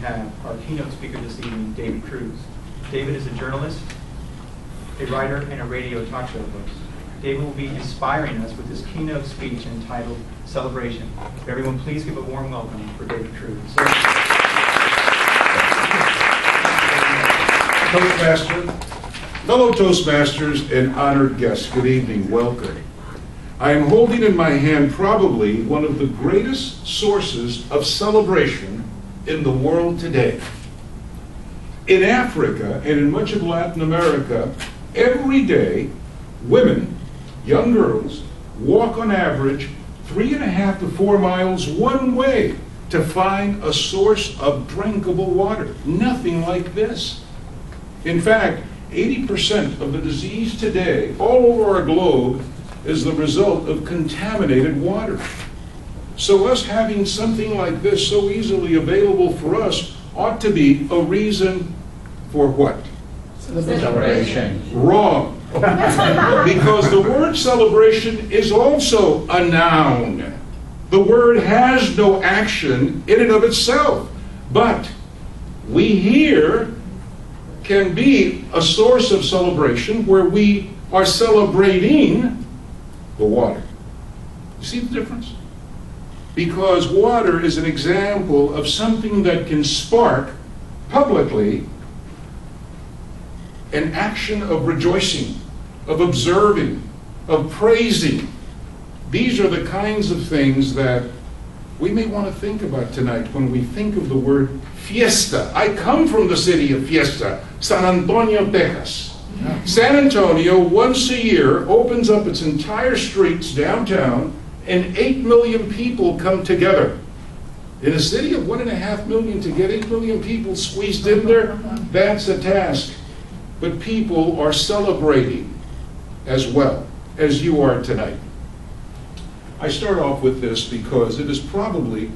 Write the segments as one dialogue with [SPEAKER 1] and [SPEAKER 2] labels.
[SPEAKER 1] have our keynote speaker this evening, David Cruz. David is a journalist, a writer, and a radio talk show host. David will be inspiring us with his keynote speech entitled Celebration. Everyone, please give a warm welcome for David Cruz.
[SPEAKER 2] Toastmaster, fellow Toastmasters and honored guests, good evening, welcome. I am holding in my hand probably one of the greatest sources of celebration in the world today. In Africa and in much of Latin America, every day, women, young girls, walk on average 3.5 to 4 miles one way to find a source of drinkable water. Nothing like this. In fact, 80% of the disease today, all over our globe, is the result of contaminated water. So us having something like this so easily available for us ought to be a reason for what?
[SPEAKER 3] Celebration.
[SPEAKER 2] Wrong. Because the word celebration is also a noun. The word has no action in and of itself. But we here can be a source of celebration where we are celebrating the water. You see the difference? Because water is an example of something that can spark publicly an action of rejoicing, of observing, of praising. These are the kinds of things that we may want to think about tonight when we think of the word fiesta. I come from the city of Fiesta, San Antonio, Texas. San Antonio, once a year, opens up its entire streets downtown, and 8 million people come together. In a city of 1.5 million, to get 8 million people squeezed in there, that's a task. But people are celebrating as well as you are tonight. I start off with this because it is probably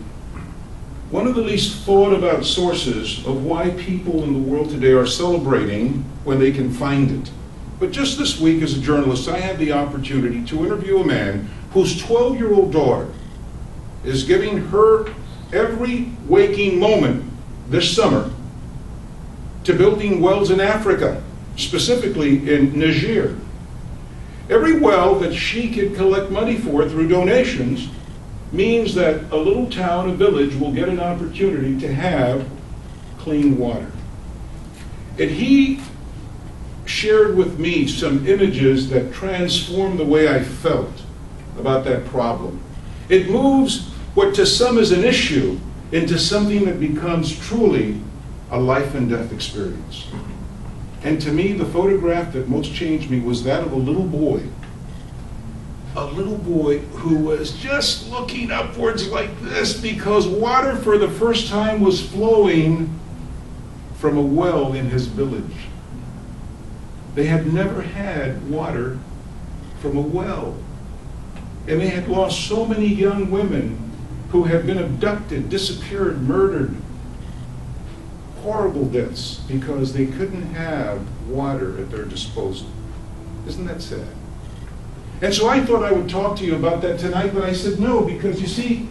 [SPEAKER 2] one of the least thought about sources of why people in the world today are celebrating when they can find it. But just this week as a journalist, I had the opportunity to interview a man whose 12-year-old daughter is giving her every waking moment this summer to building wells in Africa, specifically in Niger. Every well that she could collect money for through donations means that a little town, a village, will get an opportunity to have clean water. And he shared with me some images that transformed the way I felt about that problem. It moves what to some is an issue into something that becomes truly a life and death experience. And to me, the photograph that most changed me was that of a little boy who was just looking upwards like this because water for the first time was flowing from a well in his village. They had never had water from a well. And they had lost so many young women who had been abducted, disappeared, murdered. Horrible deaths because they couldn't have water at their disposal. Isn't that sad? And so I thought I would talk to you about that tonight, but I said no, because you see,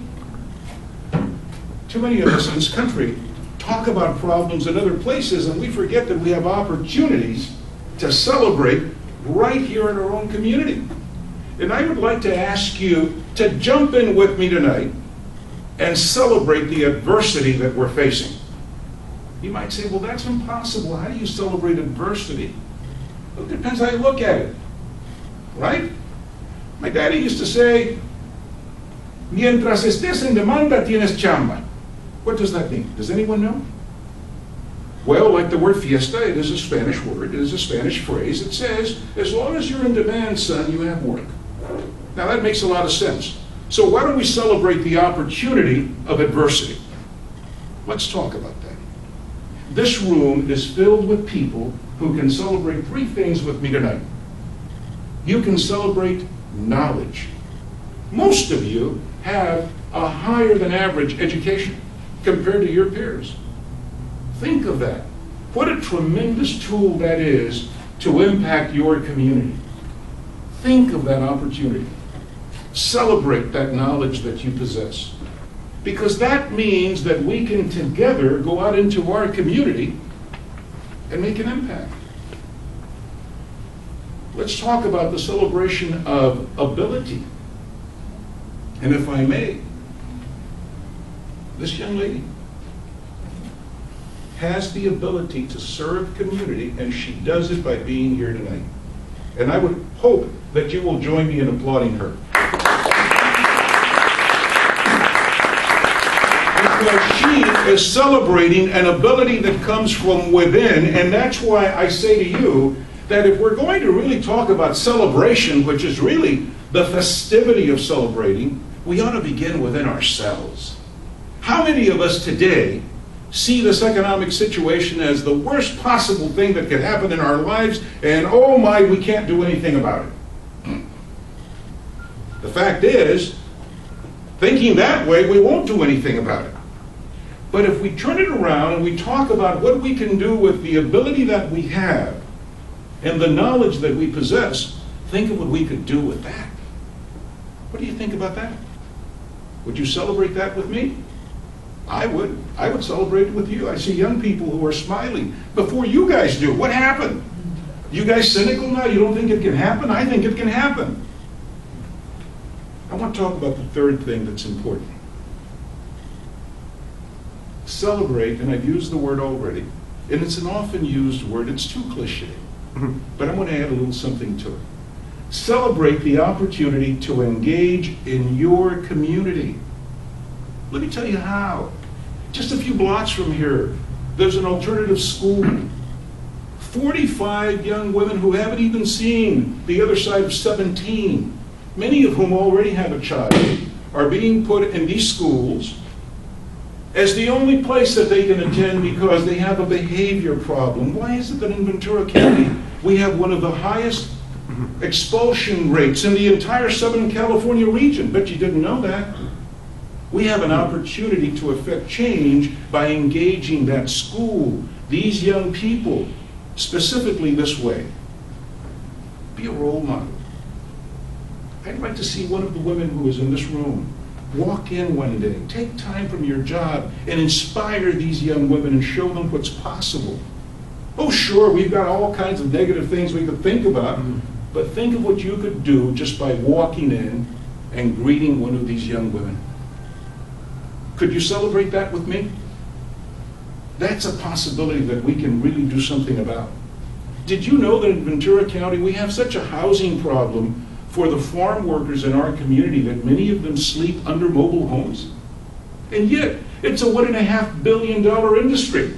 [SPEAKER 2] too many of us in this country talk about problems in other places and we forget that we have opportunities to celebrate right here in our own community. And I would like to ask you to jump in with me tonight and celebrate the adversity that we're facing. You might say, well, that's impossible. How do you celebrate adversity? Well, it depends how you look at it, right? My daddy used to say, mientras estés en demanda, tienes chamba. What does that mean? Does anyone know? Well, like the word fiesta, it is a Spanish word, it is a Spanish phrase. It says, as long as you're in demand, son, you have work. Now that makes a lot of sense. So why don't we celebrate the opportunity of adversity? Let's talk about that. This room is filled with people who can celebrate 3 things with me tonight. You can celebrate knowledge. Most of you have a higher than average education compared to your peers. Think of that. What a tremendous tool that is to impact your community. Think of that opportunity. Celebrate that knowledge that you possess. because that means that we can together go out into our community and make an impact. Let's talk about the celebration of ability. And if I may, this young lady has the ability to serve community, and she does it by being here tonight. And I would hope that you will join me in applauding her. Because she is celebrating an ability that comes from within, and that's why I say to you that if we're going to really talk about celebration, which is really the festivity of celebrating, we ought to begin within ourselves. How many of us today see this economic situation as the worst possible thing that could happen in our lives, and oh my, we can't do anything about it? The fact is, thinking that way, we won't do anything about it. But if we turn it around and we talk about what we can do with the ability that we have and the knowledge that we possess, think of what we could do with that. What do you think about that? Would you celebrate that with me? I would. I would celebrate it with you. I see young people who are smiling before you guys do. What happened? You guys cynical now? You don't think it can happen? I think it can happen. I want to talk about the third thing that's important. Celebrate, and I've used the word already, and it's an often used word. It's too cliche, but I'm going to add a little something to it. Celebrate the opportunity to engage in your community. Let me tell you how. Just a few blocks from here, there's an alternative school. 45 young women who haven't even seen the other side of 17, many of whom already have a child, are being put in these schools as the only place that they can attend because they have a behavior problem. Why is it that in Ventura County we have one of the highest expulsion rates in the entire Southern California region? Bet you didn't know that. We have an opportunity to affect change by engaging that school, these young people, specifically this way. Be a role model. I'd like to see one of the women who is in this room walk in one day, take time from your job and inspire these young women and show them what's possible. Oh sure, we've got all kinds of negative things we could think about, but think of what you could do just by walking in and greeting one of these young women. Could you celebrate that with me? That's a possibility that we can really do something about. Did you know that in Ventura County we have such a housing problem for the farm workers in our community that many of them sleep under mobile homes? And yet, it's a $1.5 billion industry.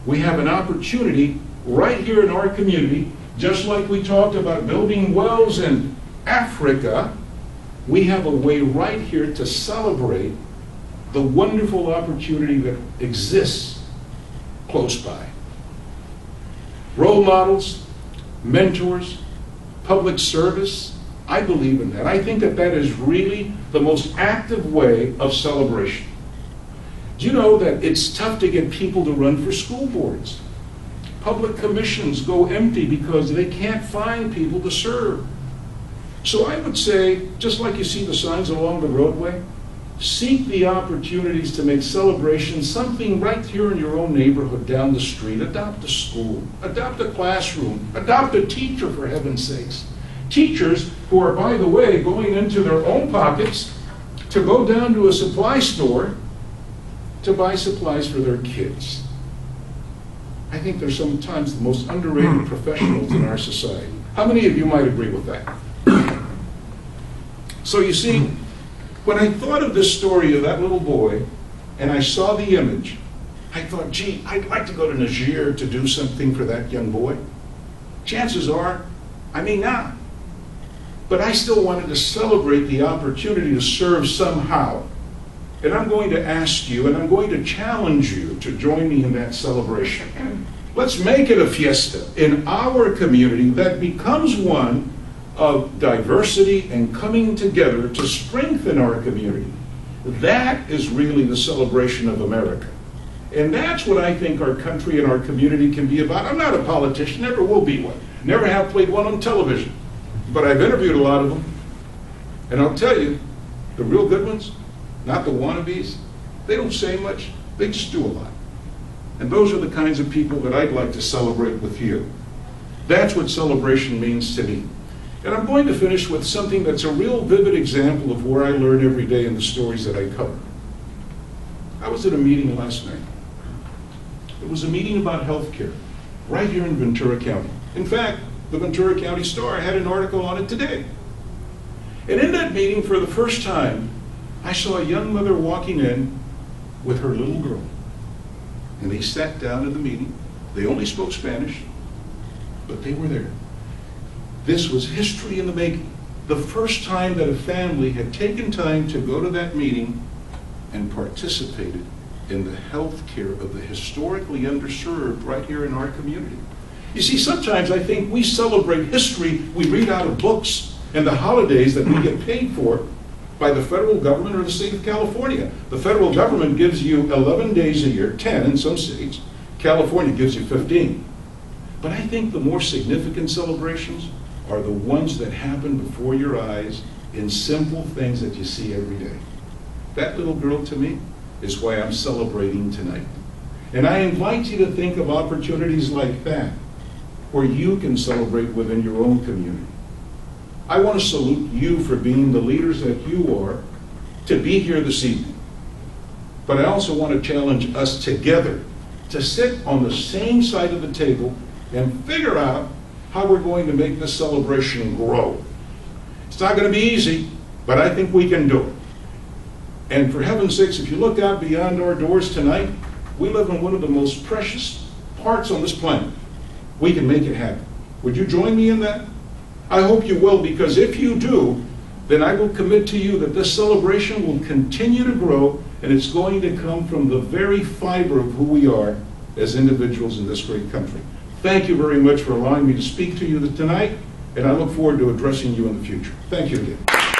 [SPEAKER 2] We have an opportunity right here in our community, just like we talked about building wells in Africa, we have a way right here to celebrate the wonderful opportunity that exists close by. Role models, mentors, public service, I believe in that. I think that that is really the most active way of celebration. Do you know that it's tough to get people to run for school boards? Public commissions go empty because they can't find people to serve. So I would say, just like you see the signs along the roadway, seek the opportunities to make celebration something right here in your own neighborhood down the street. Adopt a school, adopt a classroom, adopt a teacher, for heaven's sakes. Teachers who are, by the way, going into their own pockets to go down to a supply store to buy supplies for their kids. I think they're sometimes the most underrated professionals in our society. How many of you might agree with that? So you see, when I thought of this story of that little boy, and I saw the image, I thought, gee, I'd like to go to Niger to do something for that young boy. Chances are, I may not. But I still wanted to celebrate the opportunity to serve somehow. And I'm going to ask you, and I'm going to challenge you to join me in that celebration. Let's make it a fiesta in our community that becomes one of diversity and coming together to strengthen our community. That is really the celebration of America. And that's what I think our country and our community can be about. I'm not a politician, never will be one. Never have played one on television. But I've interviewed a lot of them. And I'll tell you, the real good ones, not the wannabes. They don't say much, they just do a lot. And those are the kinds of people that I'd like to celebrate with you. That's what celebration means to me. And I'm going to finish with something that's a real vivid example of where I learn every day in the stories that I cover. I was at a meeting last night. It was a meeting about health care, right here in Ventura County. In fact, the Ventura County Star had an article on it today. And in that meeting, for the first time, I saw a young mother walking in with her little girl. And they sat down in the meeting. They only spoke Spanish, but they were there. This was history in the making. The first time that a family had taken time to go to that meeting and participated in the health care of the historically underserved right here in our community. You see, sometimes I think we celebrate history we read out of books and the holidays that we get paid for by the federal government or the state of California. The federal government gives you 11 days a year, 10 in some states. California gives you 15. But I think the more significant celebrations are the ones that happen before your eyes in simple things that you see every day. That little girl, to me, is why I'm celebrating tonight. And I invite you to think of opportunities like that, where you can celebrate within your own community. I want to salute you for being the leaders that you are to be here this evening. But I also want to challenge us together to sit on the same side of the table and figure out how we're going to make this celebration grow. It's not going to be easy, but I think we can do it. And for heaven's sakes, if you look out beyond our doors tonight, we live in one of the most precious parts on this planet. We can make it happen. Would you join me in that? I hope you will, because if you do, then I will commit to you that this celebration will continue to grow, and it's going to come from the very fiber of who we are as individuals in this great country. Thank you very much for allowing me to speak to you tonight, and I look forward to addressing you in the future. Thank you again.